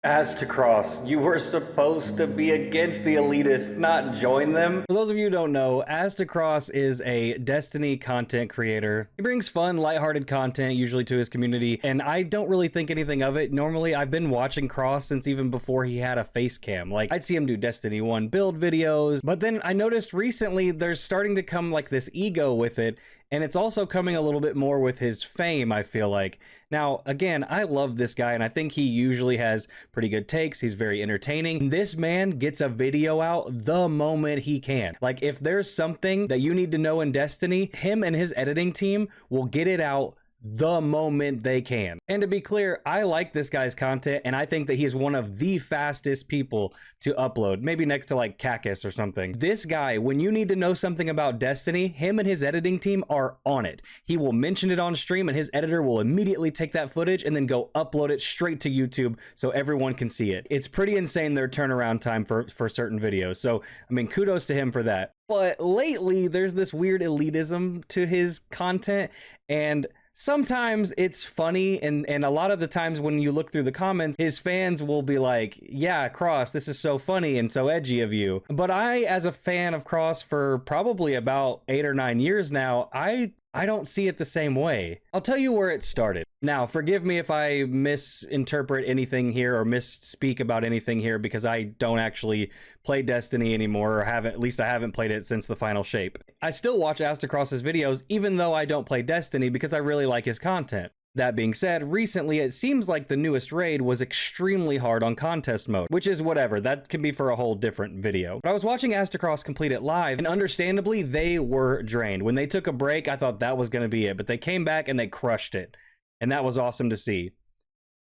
Aztecross, you were supposed to be against the elitists, not join them. For those of you who don't know, Aztecross is a Destiny content creator. He brings fun, lighthearted content usually to his community, and I don't really think anything of it. Normally, I've been watching Cross since even before he had a face cam. Like, I'd see him do Destiny 1 build videos, but then I noticed recently there's starting to come like this ego with it, and it's also coming a little bit more with his fame, I feel like. Now, again, I love this guy, and I think he usually has pretty good takes. He's very entertaining. This man gets a video out the moment he can. Like, if there's something that you need to know in Destiny, him and his editing team will get it out the moment they can. And to be clear, I like this guy's content, and I think that he's one of the fastest people to upload, maybe next to like Cactus or something. This guy, when you need to know something about Destiny, him and his editing team are on it. He will mention it on stream, and his editor will immediately take that footage and then go upload it straight to YouTube so everyone can see it. It's pretty insane, their turnaround time for certain videos. So, I mean, kudos to him for that. But lately, there's this weird elitism to his content, and sometimes it's funny, and a lot of the times when you look through the comments, his fans will be like, yeah, Cross, this is so funny and so edgy of you. But I, as a fan of Cross for probably about 8 or 9 years now, I don't see it the same way. I'll tell you where it started. Now, forgive me if I misinterpret anything here or misspeak about anything here, because I don't actually play Destiny anymore, or at least I haven't played it since the final shape. I still watch Aztecross's videos, even though I don't play Destiny, because I really like his content. That being said, recently it seems like the newest raid was extremely hard on contest mode, which is whatever, that can be for a whole different video. But I was watching Aztecross complete it live, and understandably, they were drained. When they took a break, I thought that was going to be it, but they came back and they crushed it. And that was awesome to see.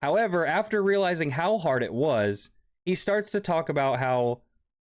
However, after realizing how hard it was, he starts to talk about how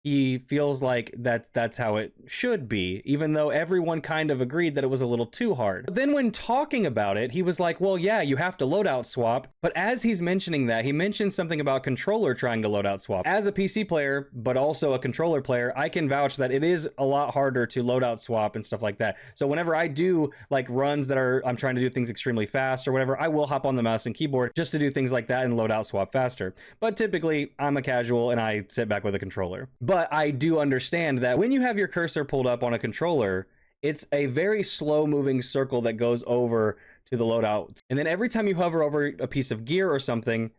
he feels like that's how it should be, even though everyone kind of agreed that it was a little too hard. But then when talking about it, he was like, well, yeah, you have to loadout swap. But as he's mentioning that, he mentions something about controller trying to loadout swap. As a PC player, but also a controller player, I can vouch that it is a lot harder to loadout swap and stuff like that. So whenever I do like runs that I'm trying to do things extremely fast or whatever, I will hop on the mouse and keyboard just to do things like that and loadout swap faster. But typically, I'm a casual and I sit back with a controller. But I do understand that when you have your cursor pulled up on a controller, it's a very slow moving circle that goes over to the loadout. And then every time you hover over a piece of gear or something,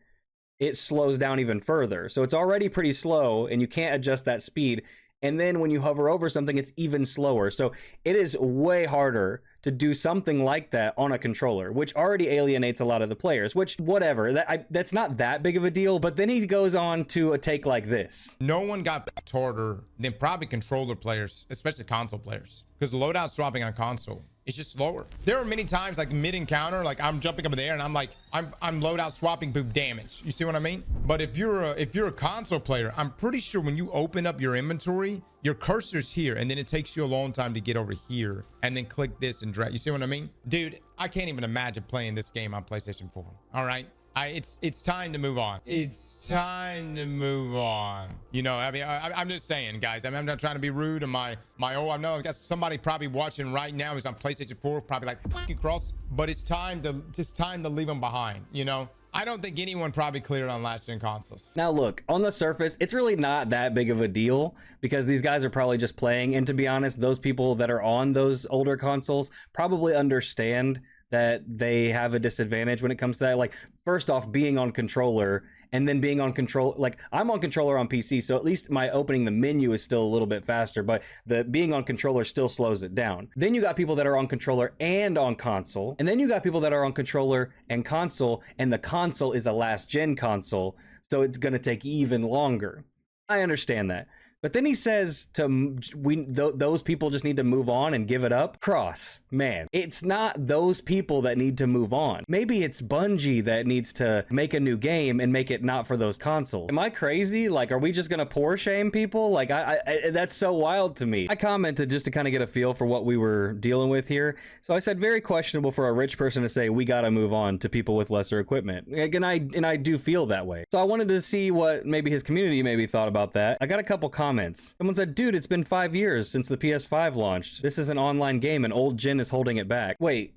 it slows down even further. So it's already pretty slow and you can't adjust that speed. And then when you hover over something, it's even slower. So it is way harder to do something like that on a controller, which already alienates a lot of the players, which whatever, that's not that big of a deal. But then he goes on to a take like this. No one got harder than probably controller players, especially console players, because loadout swapping on console, it's just slower. There are many times like mid encounter, like I'm jumping up in the air and I'm like, I'm loadout swapping boom damage. You see what I mean? But if you're a console player, I'm pretty sure when you open up your inventory, your cursor's here and then it takes you a long time to get over here and then click this and drag. You see what I mean? Dude, I can't even imagine playing this game on PlayStation 4. All right. It's time to move on. It's time to move on. You know, I mean, I'm just saying, guys. I mean, I'm not trying to be rude. And I know I've got somebody probably watching right now who's on PlayStation 4, probably like fucking Cross. But it's time to leave them behind. You know, I don't think anyone probably cleared on last gen consoles. Now, look, on the surface, it's really not that big of a deal because these guys are probably just playing. And to be honest, those people that are on those older consoles probably understand that they have a disadvantage when it comes to that. Like, first off, being on controller and then being on control, like I'm on controller on PC, so at least my opening the menu is still a little bit faster, but the being on controller still slows it down. Then you got people that are on controller and on console, and then you got people that are on controller and console, and the console is a last gen console, so it's gonna take even longer. I understand that. But then he says those people just need to move on and give it up. Cross, man, it's not those people that need to move on. Maybe it's Bungie that needs to make a new game and make it not for those consoles. Am I crazy? Like, are we just gonna poor shame people? Like, that's so wild to me. I commented just to kind of get a feel for what we were dealing with here. So I said very questionable for a rich person to say we gotta move on to people with lesser equipment. And I do feel that way. So I wanted to see what maybe his community maybe thought about that. I got a couple comments. Someone said, dude, it's been 5 years since the PS5 launched. This is an online game and old gen is holding it back. Wait,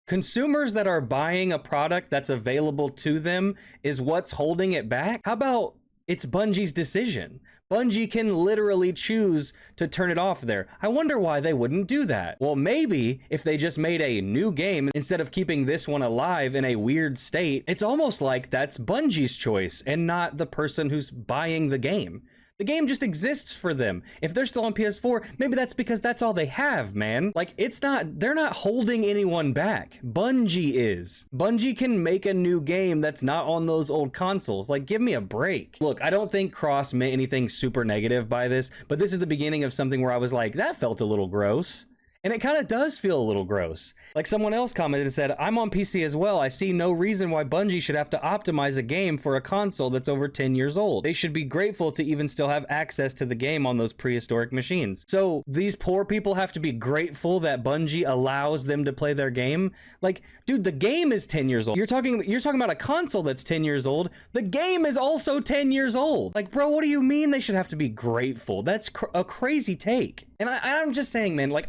Consumers that are buying a product that's available to them is what's holding it back? How about it's Bungie's decision? Bungie can literally choose to turn it off there. I wonder why they wouldn't do that. Well, maybe if they just made a new game instead of keeping this one alive in a weird state, it's almost like that's Bungie's choice and not the person who's buying the game. The game just exists for them. If they're still on PS4, maybe that's because that's all they have, man. Like, they're not holding anyone back. Bungie is. Bungie can make a new game that's not on those old consoles. Like, give me a break. Look, I don't think Cross meant anything super negative by this, but this is the beginning of something where I was like, that felt a little gross. And it kind of does feel a little gross. Like someone else commented and said, I'm on PC as well. I see no reason why Bungie should have to optimize a game for a console that's over 10 years old. They should be grateful to even still have access to the game on those prehistoric machines. So these poor people have to be grateful that Bungie allows them to play their game. Like, dude, the game is 10 years old. You're talking about a console that's 10 years old. The game is also 10 years old. Like, bro, what do you mean they should have to be grateful? That's a crazy take. And I'm just saying, man, like,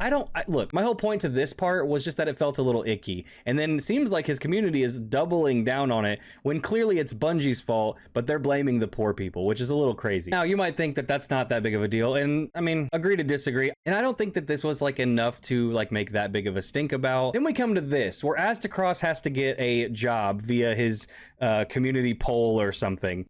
look, my whole point to this part was just that it felt a little icky. And then it seems like his community is doubling down on it when clearly it's Bungie's fault, but they're blaming the poor people, which is a little crazy. Now, you might think that that's not that big of a deal. And I mean, agree to disagree. And I don't think that this was like enough to like make that big of a stink about. Then we come to this, where Aztecross has to get a job via his community poll or something.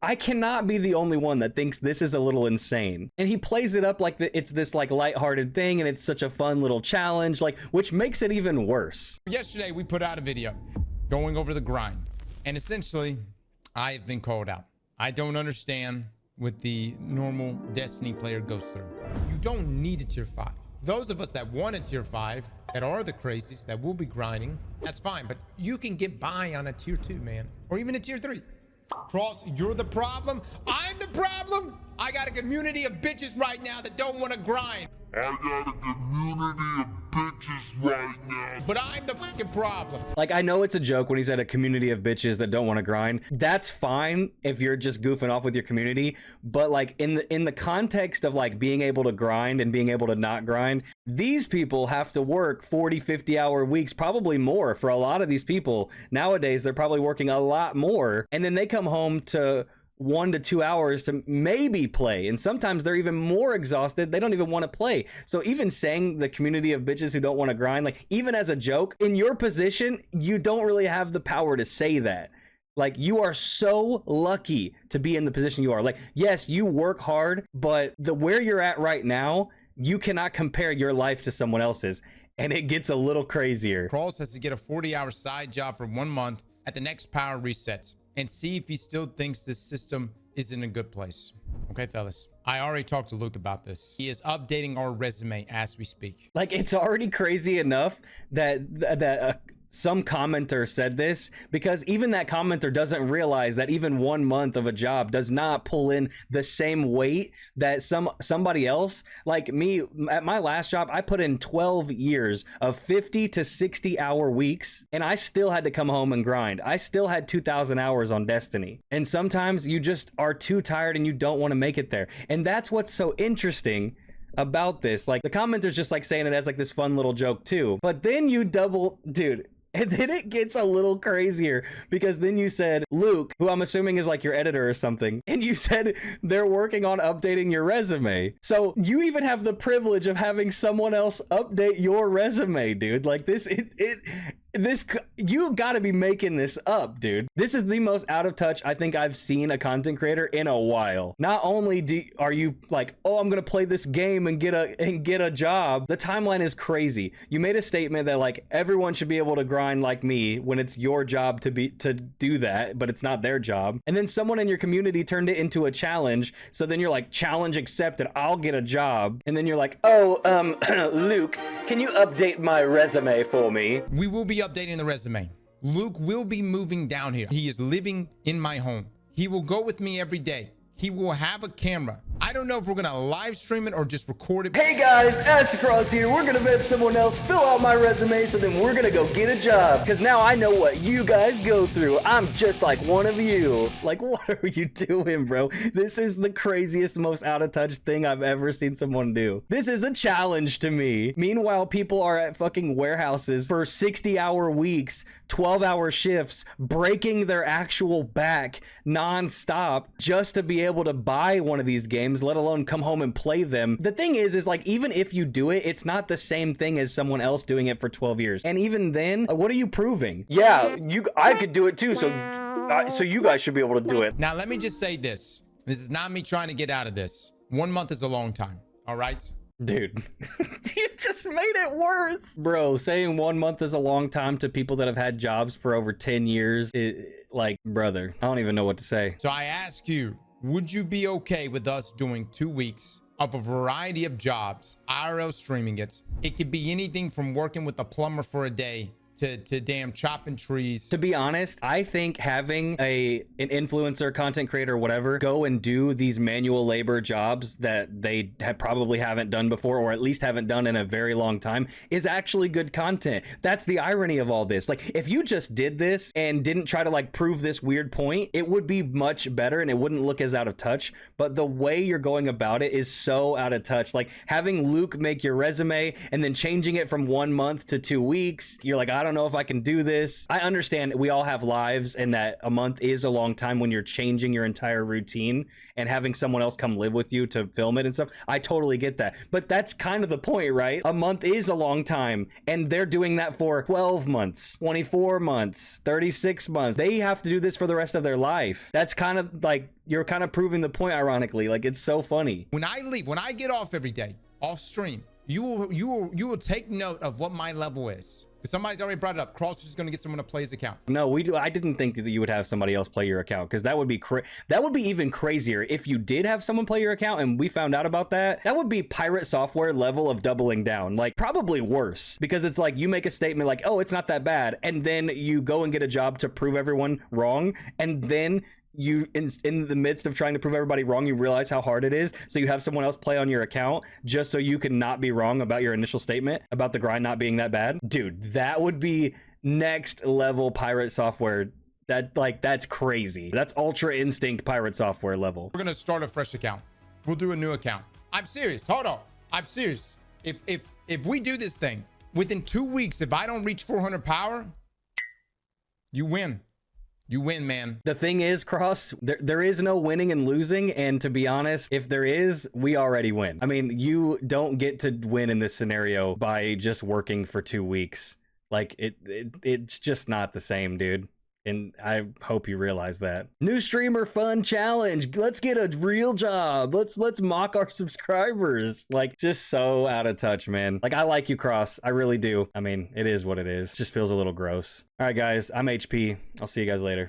I cannot be the only one that thinks this is a little insane. And he plays it up like it's this like lighthearted thing and it's such a fun little challenge, like, which makes it even worse. Yesterday, we put out a video going over the grind. And essentially, I've been called out. I don't understand what the normal Destiny player goes through. You don't need a tier 5. Those of us that want a tier 5, that are the crazies, that will be grinding, that's fine. But you can get by on a tier 2, man. Or even a tier 3. Cross, you're the problem. I'm the problem. I got a community of bitches right now that don't want to grind. I got a community of bitches right now, but I'm the fucking problem. Like, I know it's a joke when he said a community of bitches that don't want to grind. That's fine if you're just goofing off with your community, but like in the context of like being able to grind and being able to not grind, these people have to work 40-50 hour weeks, probably more. For a lot of these people nowadays, they're probably working a lot more, and then they come home to 1 to 2 hours to maybe play, and sometimes they're even more exhausted. They don't even want to play. So even saying the community of bitches who don't want to grind, like, even as a joke, in your position, you don't really have the power to say that. Like, you are so lucky to be in the position you are. Like, yes, you work hard, but where you're at right now, you cannot compare your life to someone else's, and it gets a little crazier. Cross has to get a 40-hour side job for 1 month at the next power resets and see if he still thinks this system is in a good place. Okay, fellas, I already talked to Luke about this. He is updating our resume as we speak. Like, it's already crazy enough that some commenter said this, because even that commenter doesn't realize that even 1 month of a job does not pull in the same weight that somebody else. Like me, at my last job, I put in 12 years of 50 to 60 hour weeks, and I still had to come home and grind. I still had 2,000 hours on Destiny. And sometimes you just are too tired and you don't want to make it there. And that's what's so interesting about this. Like, the commenter's just like saying it as like this fun little joke too. But then you dude. And then it gets a little crazier, because then you said, Luke, who I'm assuming is like your editor or something, and you said they're working on updating your resume. So you even have the privilege of having someone else update your resume, dude. Like, you gotta be making this up, dude. This is the most out of touch I think I've seen a content creator in a while. Not only are you like, oh, I'm gonna play this game and get a job, the timeline is crazy. You made a statement that like everyone should be able to grind like me when it's your job to do that, but it's not their job. And then someone in your community turned it into a challenge. So then you're like, challenge accepted, I'll get a job. And then you're like, oh, Luke, can you update my resume for me? We will be updating the resume. Luke will be moving down here. He is living in my home. He will go with me every day. He will have a camera. I I don't know if we're gonna live stream it or just record it. Hey guys, Aztecross here. We're gonna have someone else fill out my resume, so then we're gonna go get a job. Cause now I know what you guys go through. I'm just like one of you. Like, what are you doing, bro? This is the craziest, most out of touch thing I've ever seen someone do. This is a challenge to me. Meanwhile, people are at fucking warehouses for 60-hour weeks, 12-hour shifts, breaking their actual back non-stop just to be able to buy one of these games, let alone come home and play them. The thing is like, even if you do it, it's not the same thing as someone else doing it for 12 years. And even then, what are you proving? Yeah, I could do it too, so you guys should be able to do it. Now, let me just say this. This is not me trying to get out of this. 1 month is a long time, all right? Dude, you just made it worse. Bro, saying 1 month is a long time to people that have had jobs for over 10 years, like, brother, I don't even know what to say. So I ask you, would you be okay with us doing 2 weeks of a variety of jobs, IRL streaming it? It could be anything from working with a plumber for a day to damn chopping trees. To be honest, I think having an influencer, content creator, whatever, go and do these manual labor jobs that they probably haven't done before, or at least haven't done in a very long time, is actually good content. That's the irony of all this. Like, if you just did this and didn't try to like prove this weird point, it would be much better and it wouldn't look as out of touch. But the way you're going about it is so out of touch. Like having Luke make your resume and then changing it from 1 month to 2 weeks. You're like, I don't know if I can do this. I understand we all have lives and that a month is a long time when you're changing your entire routine and having someone else come live with you to film it and stuff. I totally get that. But that's kind of the point, right? A month is a long time and they're doing that for 12 months, 24 months, 36 months. They have to do this for the rest of their life. That's kind of like, you're kind of proving the point, ironically. Like, it's so funny. When I leave, when I get off every day, off stream, you will take note of what my level is. Somebody's already brought it up. Cross is going to get someone to play his account. No, I didn't think that you would have somebody else play your account, because that would be even crazier if you did have someone play your account and we found out about that. That would be pirate software level of doubling down, like probably worse, because it's like you make a statement like, oh, it's not that bad, and then you go and get a job to prove everyone wrong, and then you in the midst of trying to prove everybody wrong, you realize how hard it is, so you have someone else play on your account just so you can not be wrong about your initial statement about the grind not being that bad. Dude, that would be next level pirate software. That's crazy. That's Ultra Instinct pirate software level. We're gonna start a fresh account. We'll do a new account. I'm serious. Hold on, I'm serious. If we do this thing within 2 weeks, if I don't reach 400 power, you win. You win, man. The thing is, Cross, there is no winning and losing. And to be honest, if there is, we already win. I mean, you don't get to win in this scenario by just working for 2 weeks. Like, it's just not the same, dude. And I hope you realize that. New streamer fun challenge. Let's get a real job. Let's mock our subscribers. Like, just so out of touch, man. Like, I like you, Cross. I really do. I mean, it is what it is. It just feels a little gross. All right, guys. I'm HP. I'll see you guys later.